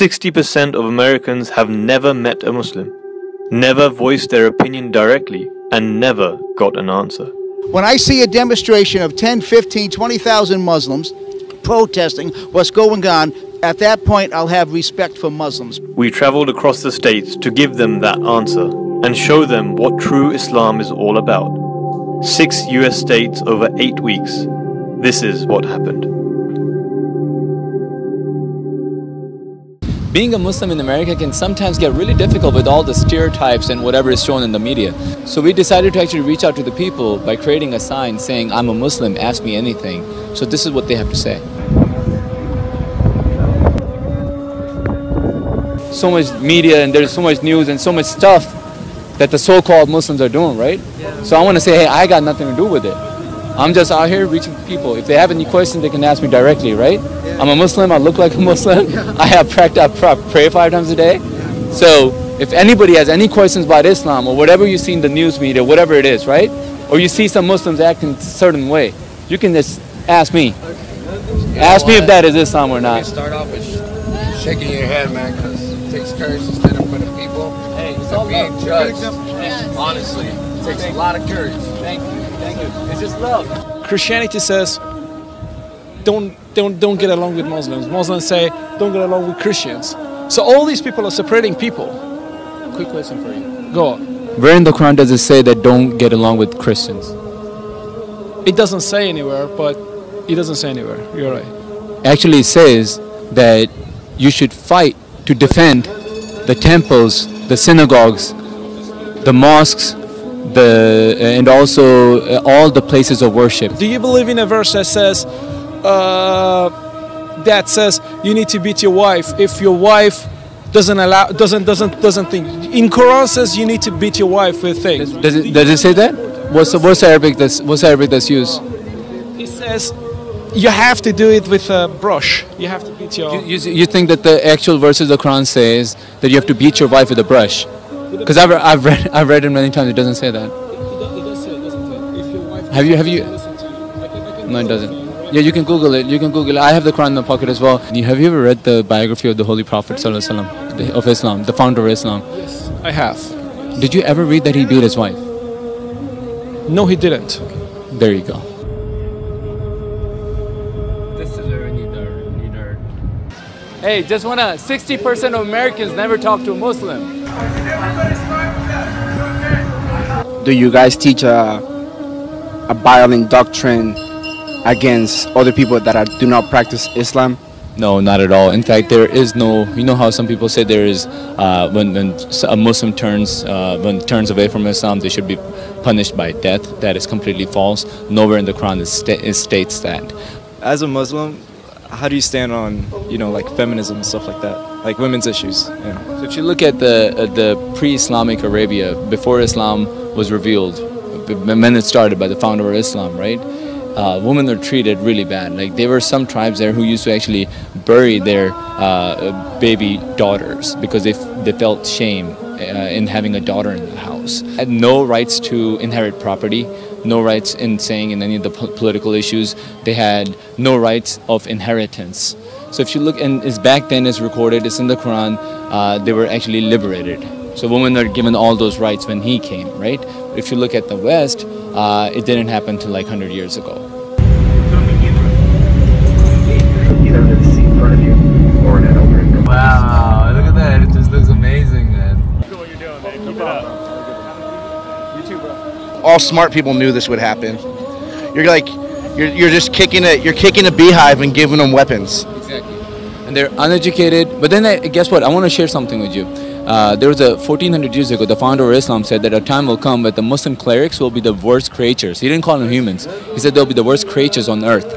60% of Americans have never met a Muslim, never voiced their opinion directly, and never got an answer. When I see a demonstration of 10, 15, 20,000 Muslims protesting what's going on, at that point I'll have respect for Muslims. We traveled across the states to give them that answer and show them what true Islam is all about. 6 US states over 8 weeks. This is what happened. Being a Muslim in America can sometimes get really difficult with all the stereotypes and whatever is shown in the media. So we decided to actually reach out to the people by creating a sign saying, "I'm a Muslim, ask me anything." So this is what they have to say. So much media and there's so much news and so much stuff that the so-called Muslims are doing, right? So I want to say, hey, I got nothing to do with it. I'm just out here reaching people. If they have any questions, they can ask me directly, right? I'm a Muslim, I look like a Muslim. I pray 5 times a day. So if anybody has any questions about Islam or whatever you see in the news media, whatever it is, right? Or you see some Muslims acting a certain way, you can just ask me. Ask me if that is Islam or not. You start off with shaking your head, man, because it takes courage to stand up for the people. Hey, it's and all being love. judged. Honestly, it takes a lot of courage. Thank you. Thank you. It's just love. Christianity says don't get along with Muslims. Muslims say don't get along with Christians. So all these people are separating people. Quick question for you. Go on. Where in the Quran does it say that don't get along with Christians? It doesn't say anywhere, but it doesn't say anywhere. You're right. Actually, it says that you should fight to defend the temples, the synagogues, the mosques, and also all the places of worship. Do you believe in a verse that says you need to beat your wife if your wife doesn't think? In Quran says you need to beat your wife with things. Does it say that? What's Arabic that's used? It says you have to do it with a brush. You have to beat your. You think that the actual verses of the Quran says that you have to beat your wife with a brush? Because I've read it many times. It doesn't say that. It does say, doesn't it? If your wife Have you? No, it doesn't. Yeah, you can Google it. I have the Quran in the pocket as well. Have you ever read the biography of the Holy Prophet ﷺ, of Islam, the founder of Islam? Yes, I have. Did you ever read that he beat his wife? No, he didn't. There you go. This is where we need our. Hey, just wanna. 60% of Americans never talk to a Muslim. Do you guys teach a violent doctrine against other people that do not practice Islam? No, not at all. In fact, there is no. You know how some people say there is when a Muslim turns away from Islam, they should be punished by death. That is completely false. Nowhere in the Quran it states that. As a Muslim, how do you stand on like feminism and stuff like that, like women's issues? Yeah. So if you look at the pre-Islamic Arabia, before Islam was revealed, when it started by the founder of Islam, right? Women are treated really bad. Like there were some tribes there who used to actually bury their baby daughters because they felt shame in having a daughter in the house. Had no rights to inherit property, no rights in saying in any of the political issues. They had no rights of inheritance. So if you look, and it's back then, it's recorded, it's in the Quran, they were actually liberated. So women are given all those rights when he came, right? If you look at the West, it didn't happen till like 100 years ago. Wow, look at that, it just looks amazing, man. Look at what you're doing, man. Keep it up. You too, bro. All smart people knew this would happen. You're just kicking a beehive and giving them weapons. Exactly. And they're uneducated. But then, guess what? I want to share something with you. There was 1400 years ago, the founder of Islam said that a time will come when the Muslim clerics will be the worst creatures. He didn't call them humans. He said they'll be the worst creatures on earth.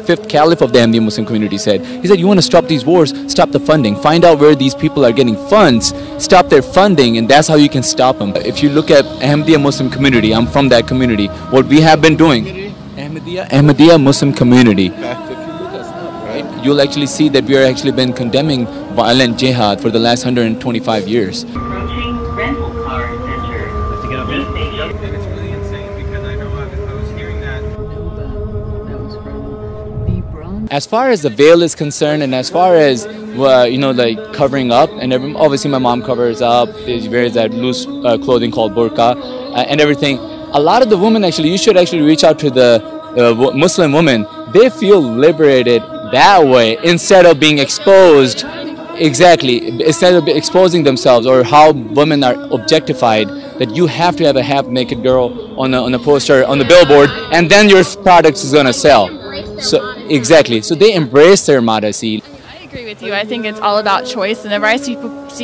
Fifth caliph of the Ahmadiyya Muslim community said, he said, you want to stop these wars, stop the funding. Find out where these people are getting funds, stop their funding, and that's how you can stop them. If you look at Ahmadiyya Muslim community, I'm from that community, what we have been doing, Ahmadiyya Muslim community. So if you look us up, right, you'll actually see that we are actually been condemning violent jihad for the last 125 years. Approaching rental car center. Let's get up in. And it's really insane because I know I was hearing that. That was from the Bronx. As far as the veil is concerned and as far as you know, like covering up, and obviously my mom covers up, she wears that loose clothing called burqa and everything. A lot of the women, actually, you should actually reach out to the Muslim women. They feel liberated that way instead of being exposed. Exactly, instead of exposing themselves or how women are objectified, that you have to have a half-naked girl on a poster on the billboard, and then your product is gonna sell. So exactly, so they embrace their modesty. I agree with you. I think it's all about choice. Whenever I see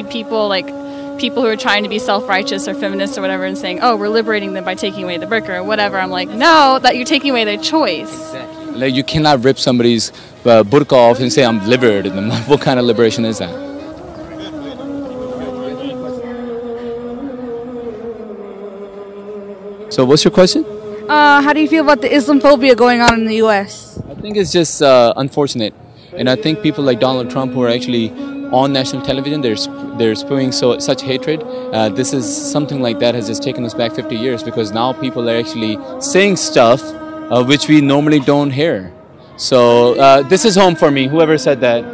people like people who are trying to be self-righteous or feminists or whatever and saying, "Oh, we're liberating them by taking away the burqa or whatever," I'm like, no, that you're taking away their choice. Exactly. Like, you cannot rip somebody's burqa off and say, "I'm liberating them." What kind of liberation is that? So what's your question? How do you feel about the Islamophobia going on in the U.S.? I think it's just unfortunate, and I think people like Donald Trump, who are actually on national television, they're spewing such hatred. This is something like that has just taken us back 50 years, because now people are actually saying stuff which we normally don't hear. So this is home for me. Whoever said that,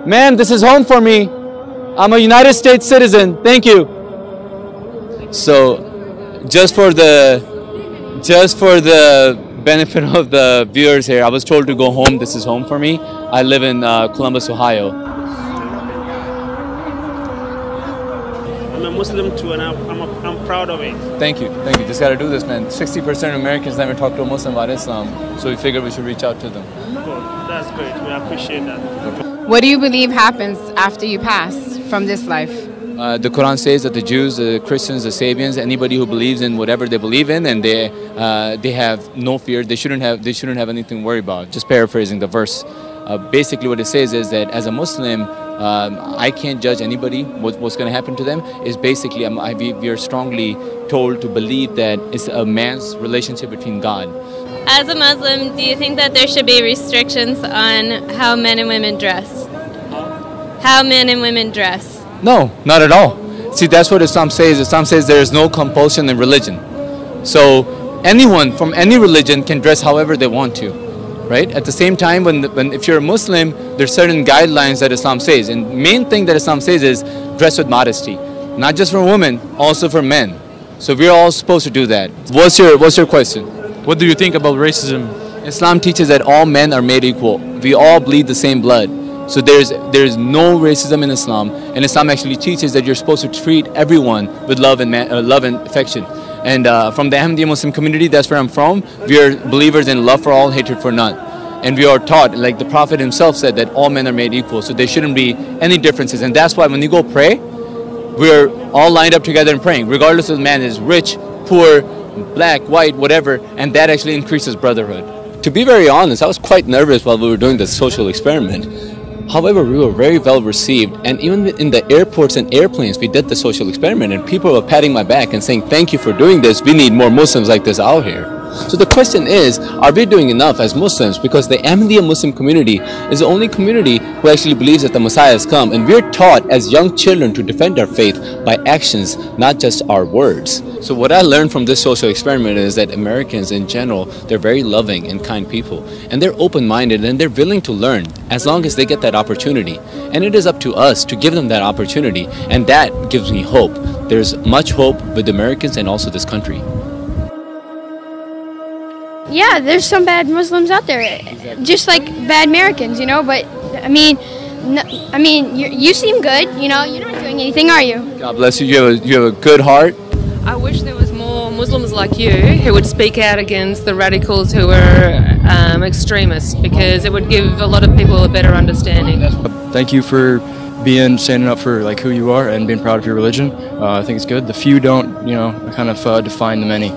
man, this is home for me. I'm a United States citizen. Thank you. So just for the benefit of the viewers here, I was told to go home. This is home for me. I live in Columbus, Ohio. I'm a Muslim too, and I'm proud of it. Thank you. Thank you. Just got to do this, man. 60% of Americans never talk to a Muslim about Islam, so we figured we should reach out to them. Cool. That's great. We appreciate that. What do you believe happens after you pass from this life? The Quran says that the Jews, the Christians, the Sabians, anybody who believes in whatever they believe in, and they have no fear, they shouldn't have anything to worry about. Just paraphrasing the verse. Basically what it says is that as a Muslim, I can't judge anybody what's going to happen to them. Is basically we are strongly told to believe that it's a man's relationship between God. As a Muslim, do you think that there should be restrictions on how men and women dress? How men and women dress? No, not at all. See, that's what Islam says. Islam says there is no compulsion in religion. So anyone from any religion can dress however they want to, right? At the same time, if you're a Muslim, there's certain guidelines that Islam says. And main thing that Islam says is dress with modesty. Not just for women, also for men. So we're all supposed to do that. What's your question? What do you think about racism? Islam teaches that all men are made equal. We all bleed the same blood. So there's no racism in Islam, and Islam actually teaches that you're supposed to treat everyone with love and affection. And from the Ahmadiyya Muslim community, that's where I'm from, we are believers in love for all, hatred for none. And we are taught, like the Prophet himself said, that all men are made equal, so there shouldn't be any differences. And that's why when you go pray, we're all lined up together and praying, regardless of the man is rich, poor, black, white, whatever, and that actually increases brotherhood. To be very honest, I was quite nervous while we were doing this social experiment. However, we were very well received, and even in the airports and airplanes, we did the social experiment, and people were patting my back and saying, "Thank you for doing this. We need more Muslims like this out here." So the question is, are we doing enough as Muslims? Because the Ahmadiyya Muslim community is the only community who actually believes that the Messiah has come, and we're taught as young children to defend our faith by actions, not just our words. So what I learned from this social experiment is that Americans in general, they're very loving and kind people, and they're open-minded, and they're willing to learn as long as they get that opportunity. And it is up to us to give them that opportunity, and that gives me hope. There's much hope with Americans and also this country. Yeah, there's some bad Muslims out there, just like bad Americans, you know. But I mean, you seem good, you know. You're not doing anything, are you? God bless you. You have a good heart. I wish there was more Muslims like you who would speak out against the radicals who are extremists, because it would give a lot of people a better understanding. Thank you for standing up for like who you are and being proud of your religion. I think it's good. The few don't, kind of define the many,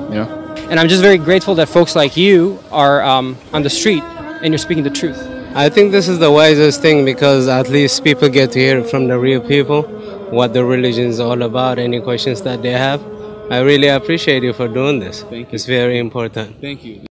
And I'm just very grateful that folks like you are on the street and you're speaking the truth. I think this is the wisest thing, because at least people get to hear from the real people what the religion is all about, any questions that they have. I really appreciate you for doing this. Thank you. It's very important. Thank you.